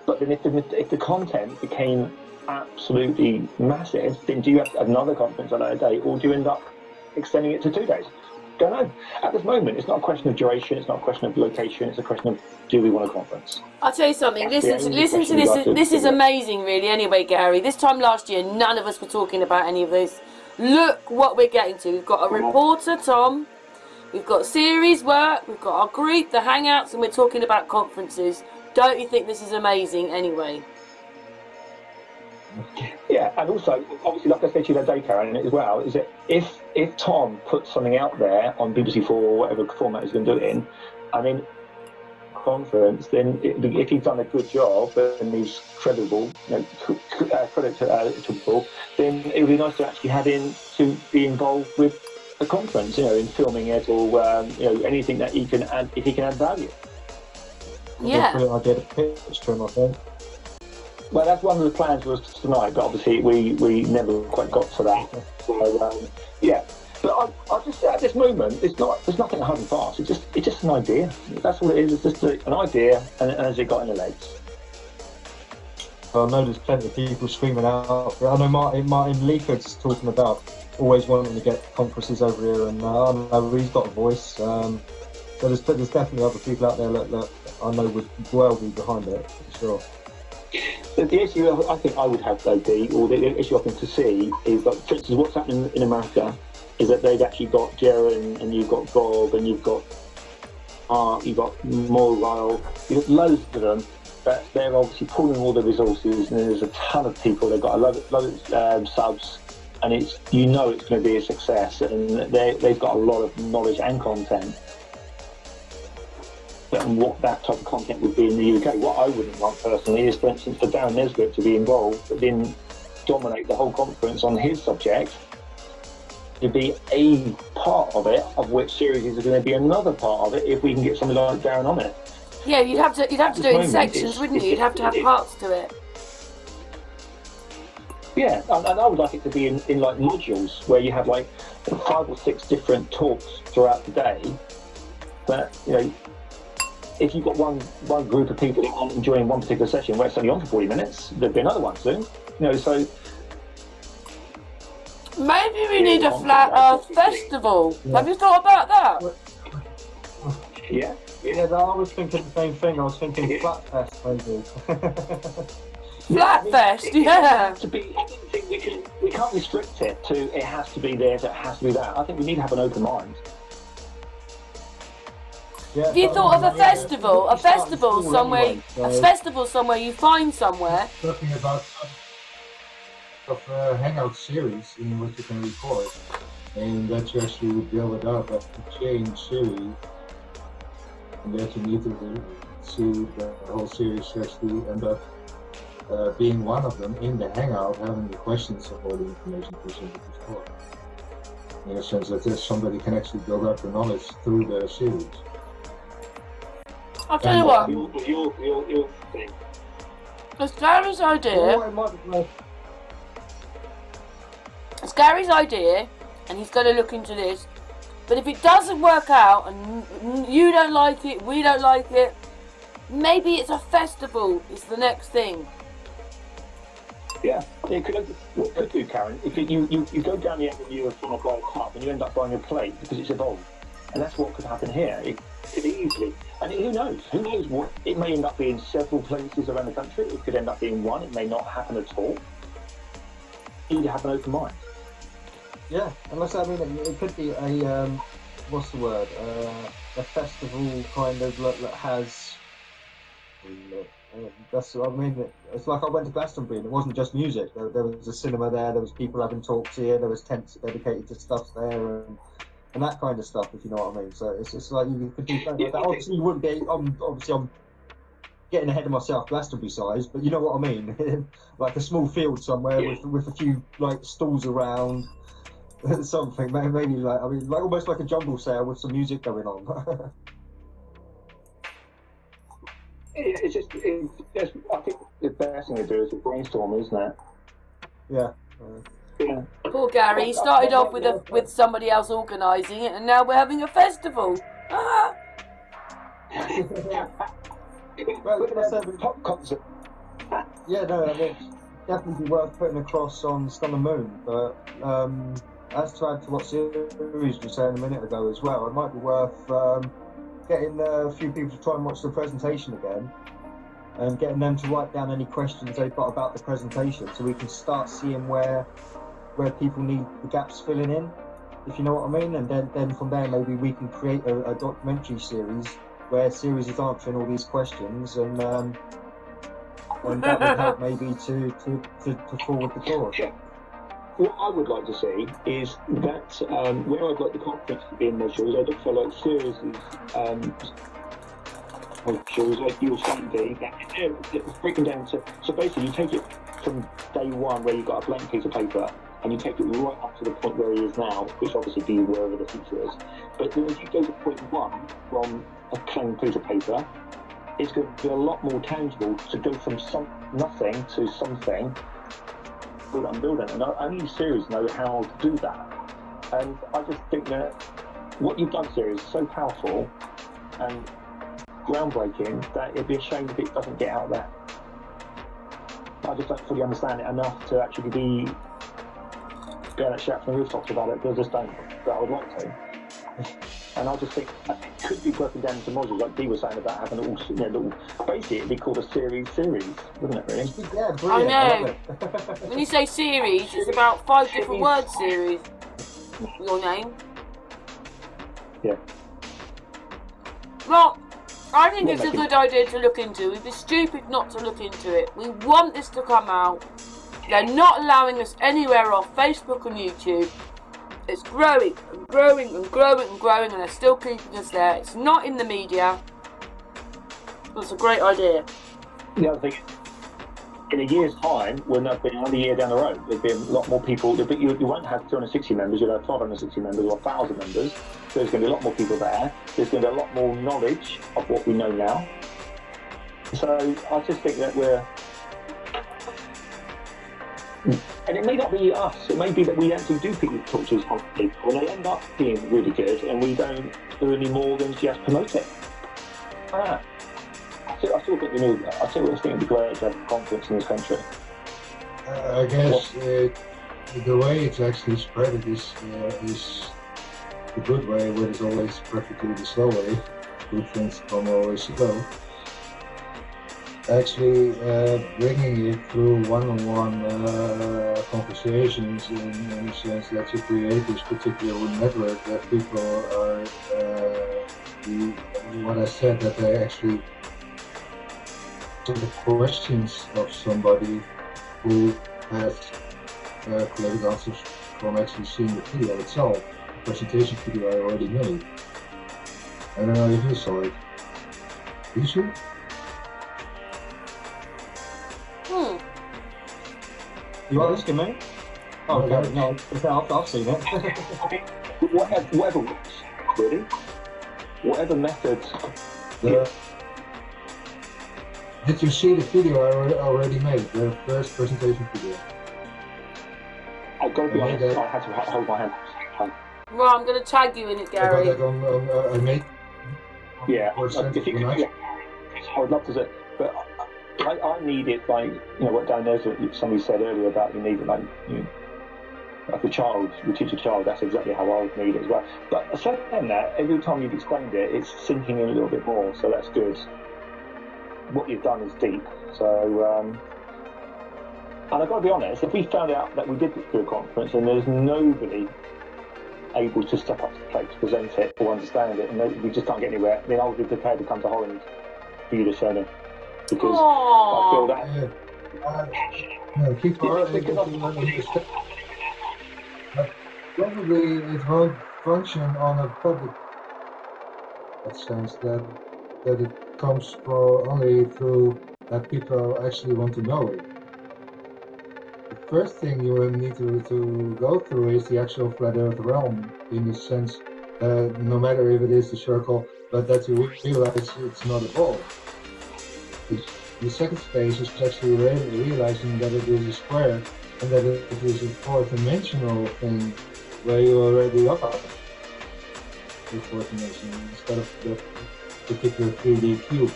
But then if the content became absolutely massive, then do you have another conference on that day, or do you end up extending it to 2 days? Don't know. At this moment, it's not a question of duration, it's not a question of location, it's a question of, do we want a conference? I'll tell you something, listen to this, this is amazing really anyway, Gary. This time last year, none of us were talking about any of this. Look what we're getting to. We've got a reporter, Tom, we've got series work, we've got our group, the Hangouts, and we're talking about conferences. Don't you think this is amazing anyway? Yeah, and also, obviously, like I said to you that day, Karen, as well, is that if Tom puts something out there on BBC4 or whatever format he's going to do it in, I mean, conference, then if he's done a good job and he's credible, creditable, then it would be nice to actually have him to be involved with the conference, in filming it or anything that he can add, if he can add value. Yeah. I did a pitch to him, I think. Well, that's one of the plans was tonight, but obviously we never quite got to that. So yeah, but I just at this moment, there's nothing hard and fast. It's just an idea. That's all it is. It's just an idea, and has it got any legs? Well, I know there's plenty of people screaming out. I know Martin Leaford's talking about always wanting to get conferences over here, and I know he's got a voice. So there's definitely other people out there that I know would well be behind it, for sure. The issue I think I would have, though, Dee, or the issue I think to see is that, for instance, what's happening in America is that they've actually got Jaren, and you've got Bob, and you've got Art, you've got Mobile, you've got loads of them, but they're obviously pulling all the resources, and there's a ton of people, they've got a lot of subs, and it's going to be a success, and they've got a lot of knowledge and content. And what that type of content would be in the UK. What I wouldn't want personally is, for instance, for Darren Nesbitt to be involved, but then dominate the whole conference on his subject, to be a part of it, of which series is going to be another part of it, if we can get somebody like Darren on it. Yeah, you'd have to do it in sections, wouldn't you? You'd have to have parts to it. Yeah, and I would like it to be in like modules, where you have like 5 or 6 different talks throughout the day, but if you've got one group of people that aren't enjoying one particular session where it's only on for 40 minutes, there'd be another one soon. So Maybe we need a Flat Earth Festival. Yeah. Have you thought about that? Yeah. Yeah, I was thinking the same thing. I was thinking Flatfest maybe. Flatfest, yeah. To be, I don't think we can't restrict it to it has to be this, it has to be that. I think we need to have an open mind. Yeah, Have you thought of a festival? A festival somewhere, anyway, a festival somewhere you find somewhere. Talking about of Hangout series in which you can record, and that you actually build it up as a chain series, and that you need to see the whole series actually end up being one of them in the Hangout, having the questions of all the information presented before. In a sense that somebody can actually build up the knowledge through the series. I'll tell you what, Your thing. it's Gary's idea. it might be worth. It's Gary's idea, and he's going to look into this. But if it doesn't work out, and you don't like it, we don't like it, maybe it's a festival. It's the next thing. Yeah, what could do, Karen? If you go down the avenue of trying to buy a cup and you end up buying a plate because it's evolved, and that's what could happen here. It could easily, and who knows? Who knows what? It may end up being several places around the country. It could end up being one. It may not happen at all. You need to have an open mind. Yeah, unless I mean it could be a what's the word? A festival kind of that has. That's I mean. It's like I went to Glastonbury and it wasn't just music. There was a cinema there. There was people having talks here. There was tents dedicated to stuff there and that kind of stuff. If you know what I mean. So it's just like you could do that. Yeah, Obviously, you wouldn't be. I'm getting ahead of myself, Glastonbury size, but you know what I mean. Like a small field somewhere with a few like stalls around. Something maybe like almost like a jumble sale with some music going on. It's just I think the best thing to do is a brainstorm, isn't it? Yeah. Yeah. Poor Gary. He started off with somebody else organising it, and now we're having a festival. Ah! Well, like I said, Pop concert. yeah, no, I mean, definitely be worth putting across on Sun and Moon, but as to add to what Series was saying a minute ago as well, it might be worth getting a few people to try and watch the presentation again and getting them to write down any questions they've got about the presentation so we can start seeing where people need the gaps filling in, if you know what I mean, and then from there maybe we can create a documentary series where Series is answering all these questions and that would help maybe to forward the cause. What I would like to see is that where I've got the conference being modules, I'd also like Series modules like you'll see that it's breaking down to. So basically, you take it from day one where you've got a blank piece of paper, and you take it right up to the point where he is now, which obviously be wherever the future is. But then if you go to point one from a plain piece of paper, it's going to be a lot more tangible to go from nothing to something. Building, and only Series know how to do that. And I just think that what you've done, Series, is so powerful and groundbreaking that it'd be a shame if it doesn't get out there. I just don't fully understand it enough to actually be going at shout from the rooftops about it, because I just don't. But I would like to. And I just think that it could be broken down into modules, like Dee was saying about having little. Basically, it'd be called a series, wouldn't it? Really? Yeah, I brilliant. know. When you say series, it's about 5 different words. Series. Your name. Yeah. Well, I think it's a good idea to look into. We'd be stupid not to look into it. We want this to come out. They're not allowing us anywhere off Facebook and YouTube. It's growing and growing and growing and growing, and they're still keeping us there. It's not in the media. It's a great idea. The other thing, in a year's time, when there'll be another year down the road, there'll be a lot more people. You won't have 260 members, you'll have 560 members or 1,000 members. There's going to be a lot more people there. There's going to be a lot more knowledge of what we know now. So I just think that and it may not be us, it may be that we actually do people talk to these people and they end up being really good and we don't do any more than just promote it. I still think I still think it'd be great to have a conference in this country. I guess the way it's actually spread is the good way, where it's always perfectly the slow way. Good things come always slow. Actually, bringing it through one-on-one conversations in the sense that you create this particular network that people are, what I said, that they actually the questions of somebody who has collected answers from actually seeing the video itself, the presentation video I already made. I don't know if you saw it. Did you see it? You are asking me? Oh, okay. No, I've seen it. Whatever works, really. Whatever methods. Did you see the video I already made, the first presentation video? I've got to be honest, I had to hold my hand. Right, I'm going to tag you in it, Gary. I got that on make. Yeah, if you could, I would love to say, but I need it like, you know, what Dan knows, what somebody said earlier about you need it like, like a child, you teach a child, that's exactly how I would need it as well. But saying that, every time you've explained it, it's sinking in a little bit more, so that's good. What you've done is deep, so, and I've got to be honest, if we found out that we did do a conference and there's nobody able to step up to the plate to present it or understand it, and we just can't get anywhere, then I would be prepared to come to Holland for you to show them. Because I feel that people are able to understand. Probably it won't function on a public sense that it comes only through that people actually want to know it. The first thing you will need to go through is the actual flat earth realm, in the sense, no matter if it is the circle, but that you realize it's not a ball. The second stage is actually realizing that it is a square and that it is a fourth-dimensional thing where you already are the fourth dimension instead of the particular 3D cube,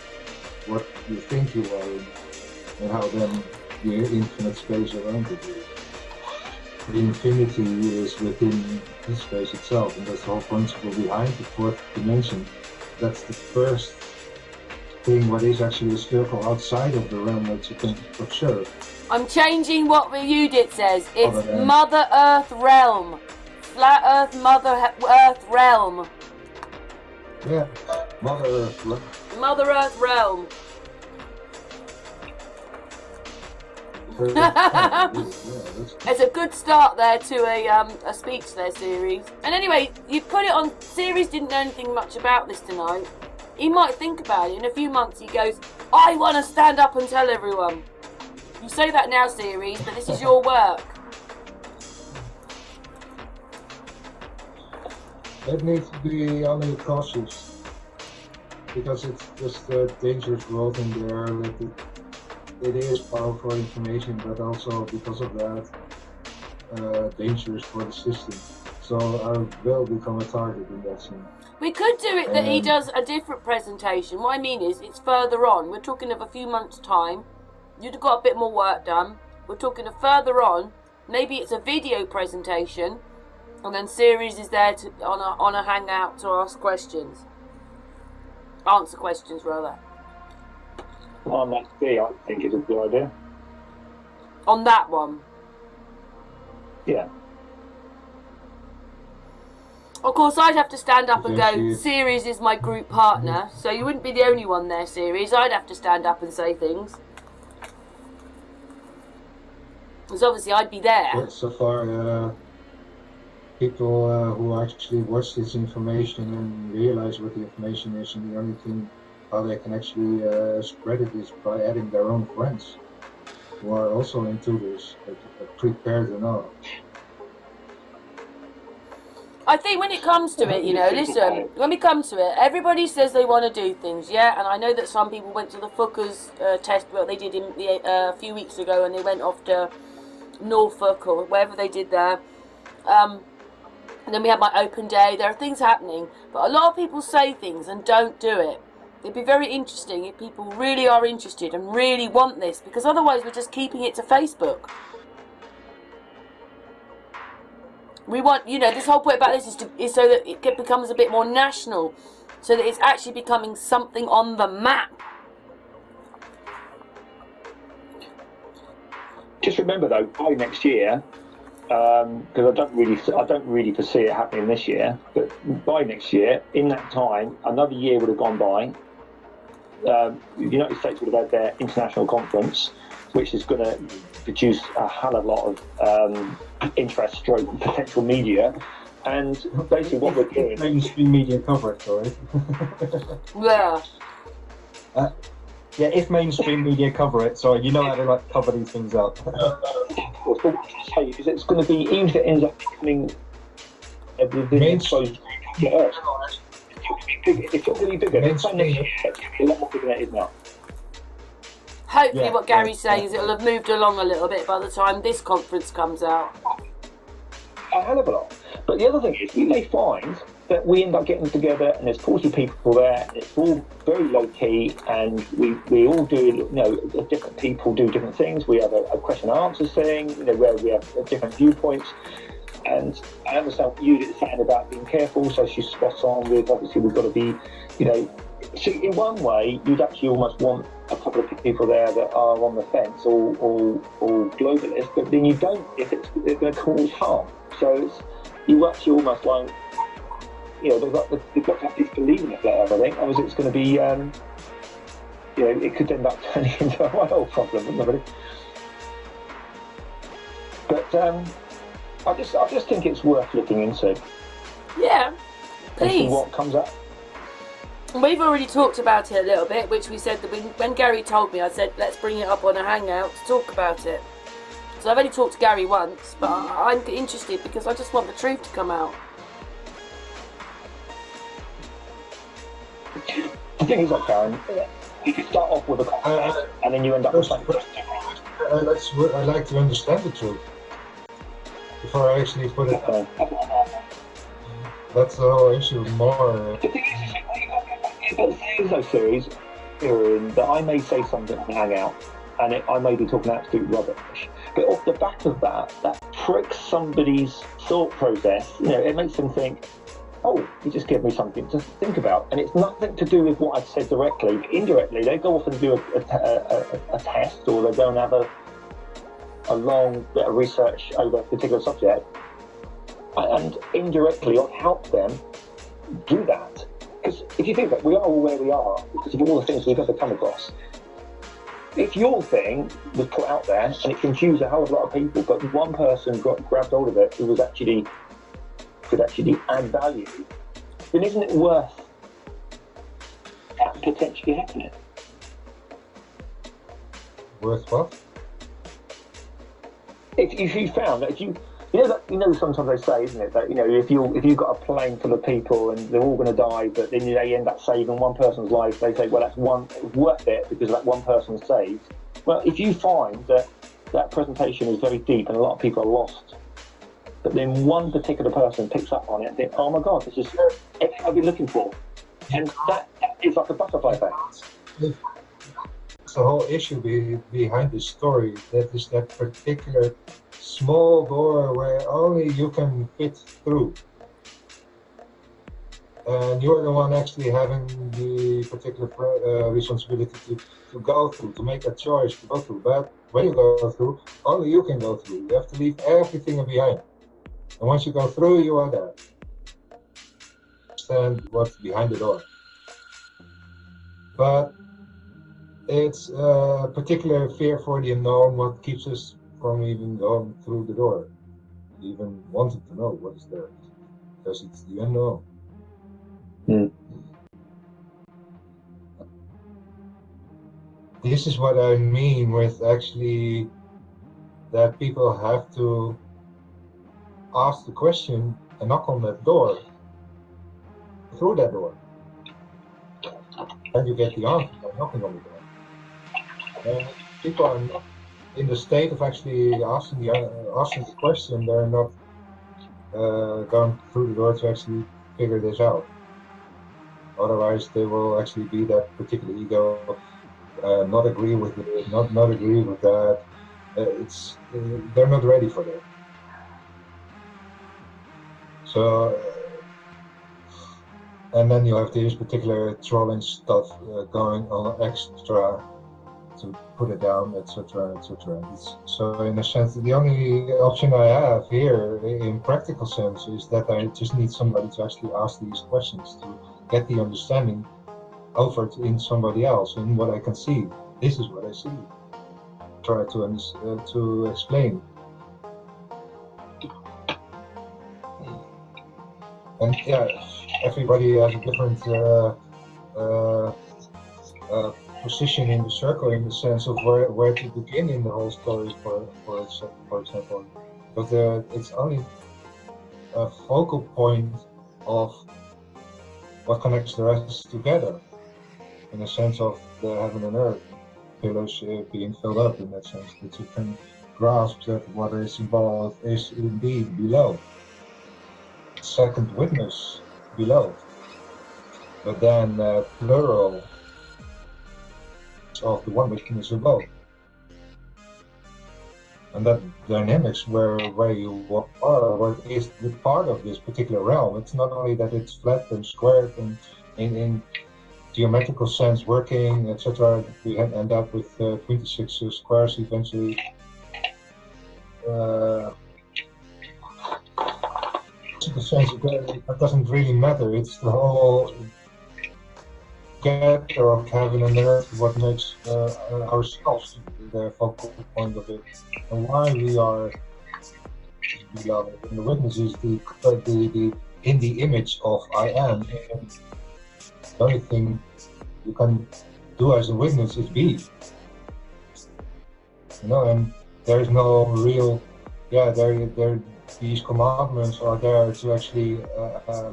what you think you are in, and how then the infinite space around it is. The infinity is within the space itself, and that's the whole principle behind the fourth dimension. That's the first thing what is actually a circle outside of the realm that you can observe. I'm changing what Judith says. It's Mother Earth realm. Flat Earth, Mother Earth realm. Yeah, Mother Earth. Mother Earth realm. It's a good start there to a speech there series. And anyway, you put it on. Series didn't know anything much about this tonight. He might think about it. In a few months he goes, I want to stand up and tell everyone. You say that now, Series, but this is your work. It needs to be only cautious, because it's just a dangerous world in there. That it is powerful information, but also because of that, dangerous for the system. So I will become a target in that sense. We could do it that he does a different presentation. What I mean is, it's further on. We're talking of a few months' time. You'd have got a bit more work done. We're talking of further on. Maybe it's a video presentation, and then Series is there to on a hangout to ask questions. Answer questions, rather. On that day, I think it's a good idea. On that one? Yeah. Of course, I'd have to stand up and go, Series is my group partner, so you wouldn't be the only one there, Series. I'd have to stand up and say things. Because obviously I'd be there. But so far, people who actually watch this information and realize what the information is, and the only thing how they can actually spread it is by adding their own friends who are also into this, prepared enough. I think when it comes to it, you know, listen, when we come to it, everybody says they want to do things, yeah? And I know that some people went to the Fuckers test, what they did a few weeks ago, and they went off to Norfolk or wherever they did there. And then we had my open day. There are things happening, but a lot of people say things and don't do it. It'd be very interesting if people really are interested and really want this, because otherwise we're just keeping it to Facebook. We want, this whole point about this is so that it becomes a bit more national, so that it's actually becoming something on the map. Just remember though, by next year, because I don't really foresee it happening this year, but by next year, in that time, another year would have gone by. The United States would have had their international conference, which is going to produce a hell of a lot of interest, stroke, potential media, and basically what we're doing. Mainstream media cover it, sorry. Yeah. Yeah, if mainstream media cover it, sorry, you know how to cover these things up. Of course, but what I'm saying is it's going to be, even if it ends up becoming the exposed to Earth, it's going to be bigger. It's going to be a lot more bigger than it is now. Hopefully what Gary's saying is it'll have moved along a little bit by the time this conference comes out. A hell of a lot. But the other thing is, you may find that we end up getting together and there's 40 people there, and it's all very low key, and we all do, different people do different things. We have a question and answer thing, where we have different viewpoints. And I understand what Judith's saying about being careful, so she's spot on with, obviously we've got to be, so in one way, you'd actually almost want a couple of people there that are on the fence or globalist, but then you don't if it's going to cause harm. So you actually almost won't, they've got to have disbelief in it, I think. Otherwise it's going to be, it could end up turning into a oil problem, wouldn't it, really? But I just think it's worth looking into. Yeah, please. And see what comes up. We've already talked about it a little bit, which we said that when Gary told me, I said, let's bring it up on a hangout to talk about it. So I've only talked to Gary once, but I'm interested because I just want the truth to come out. The thing is, Karen, you can start off with a comment and then you end up with something. I'd like to understand the truth before I actually put it down. That's the whole issue more. The thing is, though, series, that I may say something on Hangout, and I may be talking absolute rubbish, but off the back of that pricks somebody's thought process. It makes them think, oh, you just gave me something to think about. And it's nothing to do with what I've said directly, but indirectly, they go off and do a test, or they go and have a long bit of research over a particular subject, and indirectly I'll help them do that. Because if you think that we are all where we are because of all the things we've ever come across, if your thing was put out there and it confused a hell of a lot of people, but one person grabbed hold of it who was could actually add value, then isn't it worth that potentially happening? Worth what? If you found that sometimes they say, isn't it, that if you've got a plane full of people and they're all going to die, but then they end up saving one person's life, they say, well, it's worth it because that one person's saved. Well, if you find that presentation is very deep and a lot of people are lost, but then one particular person picks up on it and thinks, oh my God, this is everything I've been looking for, and that is like a butterfly effect. It's the whole issue behind this story. That is that particular small door where only you can fit through. And you're the one actually having the particular responsibility to go through, to make a choice to go through. But when you go through, only you can go through. You have to leave everything behind. And once you go through, you are there. Understand what's behind the door. But it's a particular fear for the unknown what keeps us from even going through the door, even wanting to know what is there, because it's the unknown. This is what I mean with actually that people have to ask the question and knock on that door, through that door, and you get the answer by knocking on the door. And people are not in the state of actually asking the question. They're not going through the door to actually figure this out. Otherwise, they will actually be that particular ego, not agree with it, not agree with that. They're not ready for that. So, and then you have this particular trolling stuff going on extra to put it down, etc., etc. So in a sense, the only option I have here, in practical sense, is that I just need somebody to actually ask these questions to get the understanding over in somebody else, in what I can see. This is what I see. Try to explain. And yeah, everybody has a different position in the circle, in the sense of where to begin in the whole story, for example. But it's only a focal point of what connects the rest together, in the sense of the heaven and earth pillars being filled up, in that sense, that you can grasp that what is involved is indeed below. Second witness below, but then plural of the one witness above. And that dynamics where you are, where is the part of this particular realm. It's not only that it's flat and squared and in geometrical sense working, etc. We end up with 26 squares eventually. Sense that doesn't really matter. It's the whole gather of heaven and earth what makes ourselves the focal point of it, and why we are beloved. And the witness is the in the image of I am. And the only thing you can do as a witness is be. You know, and there is no real, these commandments are there to actually,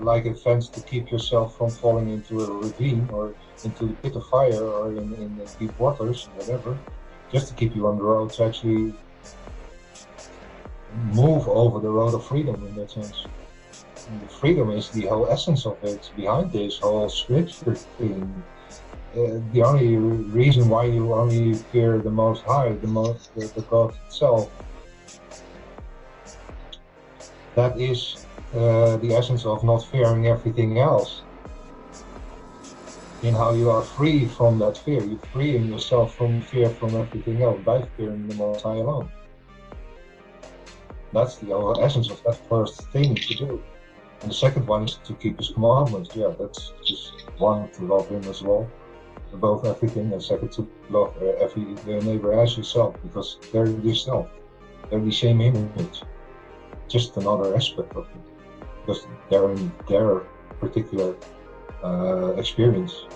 like a fence, to keep yourself from falling into a ravine or into a pit of fire or in deep waters, whatever, just to keep you on the road, to actually move over the road of freedom, in that sense. And the freedom is the whole essence of it, behind this whole scripture thing. The only reason why you only fear the Most High, the God itself, that is the essence of not fearing everything else. In how you are free from that fear, you're freeing yourself from fear from everything else by fearing the Most High alone. That's the whole essence of that first thing to do. And the second one is to keep His commandments. Yeah, that's just one, to love Him as well, above everything, and second, to love every neighbor as yourself, because they're yourself. They're the same image. Just another aspect of it, because they're in their particular experience,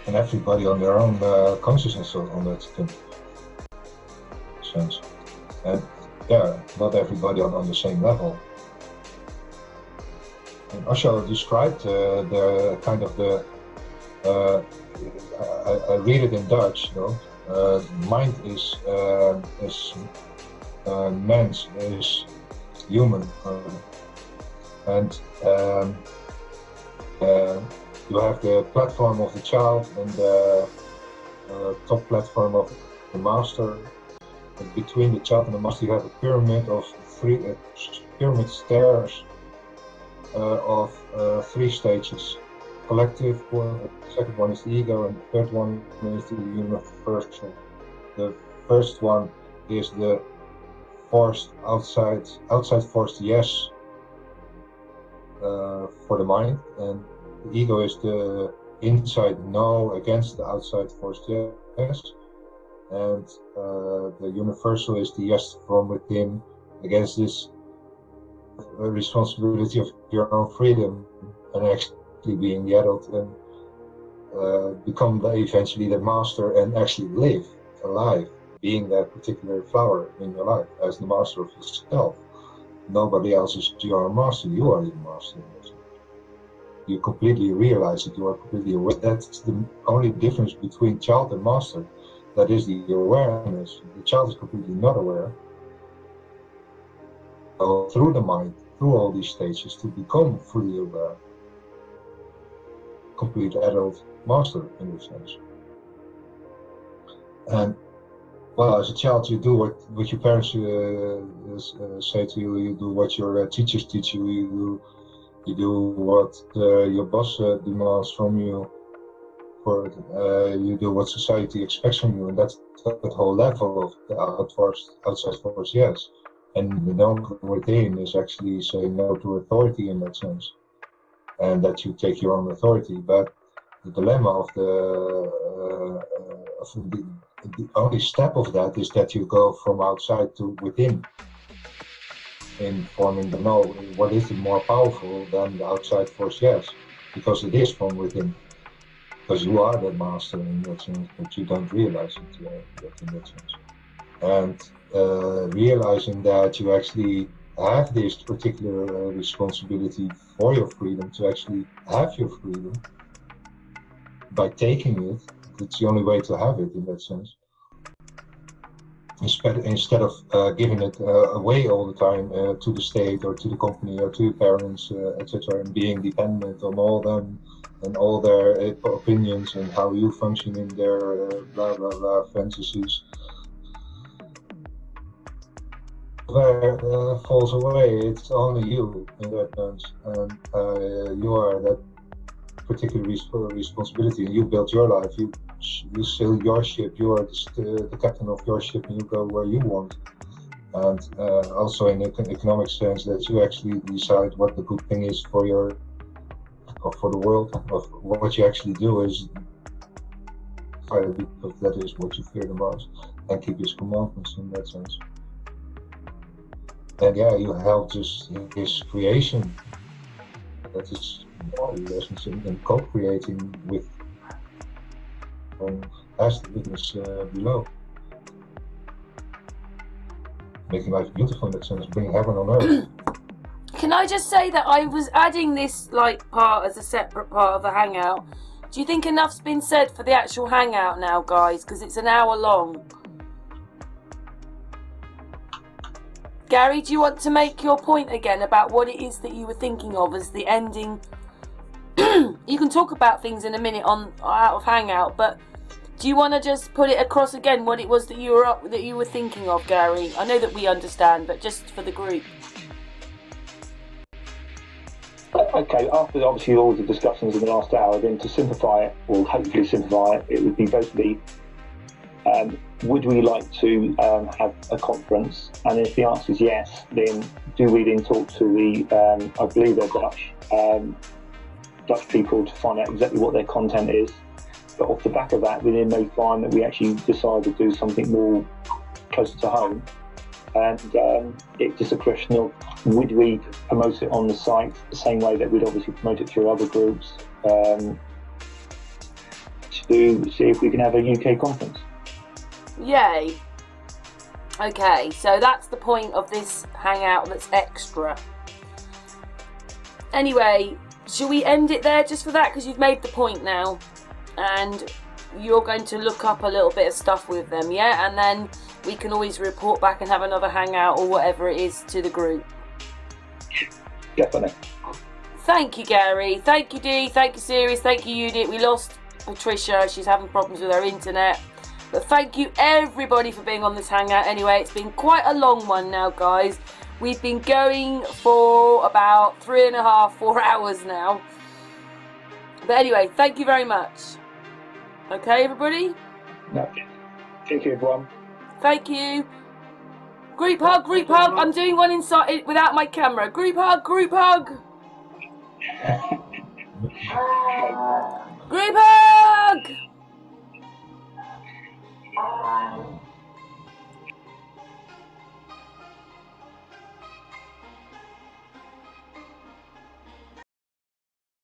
and everybody on their own consciousness on that sense, and not everybody on the same level. And Osho described the kind of the I read it in Dutch though. Mind is mens, is human, and you have the platform of the child and the top platform of the master. And between the child and the master, you have a pyramid of pyramid stairs of 3 stages. Collective one, the second one is the ego, and the third one is the universal. The first one is the forced outside forced yes for the mind, and the ego is the inside no against the outside forced yes, and the universal is the yes from within against this responsibility of your own freedom, and actually being the adult and become eventually the master and actually live alive, being that particular flower in your life as the master of yourself. Nobody else is your master, you are the master. You completely realize that you are completely aware. That's the only difference between child and master. That is the awareness. The child is completely not aware. So through the mind, through all these stages, to become fully aware, complete adult master in a sense. And well, as a child, you do what your parents say to you. You do what your teachers teach you. You do what your boss demands from you. You do what society expects from you, and that's that whole level of the outside force, yes. And the no within is actually saying no to authority in that sense, and that you take your own authority. But the dilemma of the only step of that is that you go from outside to within in forming the no. What is more powerful than the outside force? Yes, because it is from within. Because you are the master in that sense, but you don't realize it yet in that sense. And realizing that you actually have this particular responsibility for your freedom, to actually have your freedom by taking it, it's the only way to have it in that sense. Instead of giving it away all the time to the state or to the company or to your parents, etc., and being dependent on all them and all their opinions and how you function in their blah blah blah fantasies. Where falls away, it's only you in that sense, and you are that particular responsibility. You build your life, you sail your ship, you are the captain of your ship, and you go where you want. And also in an economic sense, that you actually decide what the good thing is for your or for the world. Of what you actually do is because that is what you fear the most, and keep his commandments in that sense. And yeah, you help just his creation. That is more relationship and co-creating with as the witness below. Making life beautiful in that sense, bringing heaven on earth. Can I just say that I was adding this part as a separate part of the hangout. Do you think enough's been said for the actual hangout now, guys? Because it's an hour long. Gary, do you want to make your point again about what it is that you were thinking of as the ending? You can talk about things in a minute out of hangout, but do you want to just put it across again what it was that you were thinking of, Gary? I know that we understand, but just for the group. Okay, after obviously all the discussions in the last hour, then to simplify it, or hopefully simplify it, it would be basically, would we like to have a conference? And if the answer is yes, then do we then talk to the, I believe they're Dutch people to find out exactly what their content is. But off the back of that, we then may find that we actually decide to do something more closer to home. And it's just a question of, would we promote it on the site the same way that we'd obviously promote it through other groups, to see if we can have a UK conference. Yay. Okay, so that's the point of this hangout that's extra. Anyway, shall we end it there just for that? Because you've made the point now. And you're going to look up a little bit of stuff with them, yeah? And then we can always report back and have another hangout or whatever it is to the group. Definitely. Thank you, Gary. Thank you, Dee. Thank you, Sirius. Thank you, Judith. We lost Patricia. She's having problems with her internet. But thank you, everybody, for being on this hangout. Anyway, it's been quite a long one now, guys. We've been going for about 3.5, 4 hours now. But anyway, thank you very much. Okay, everybody? No. Thank you, everyone. Thank you. Group hug, group hug. I'm doing one inside without my camera. Group hug, group hug. Group hug.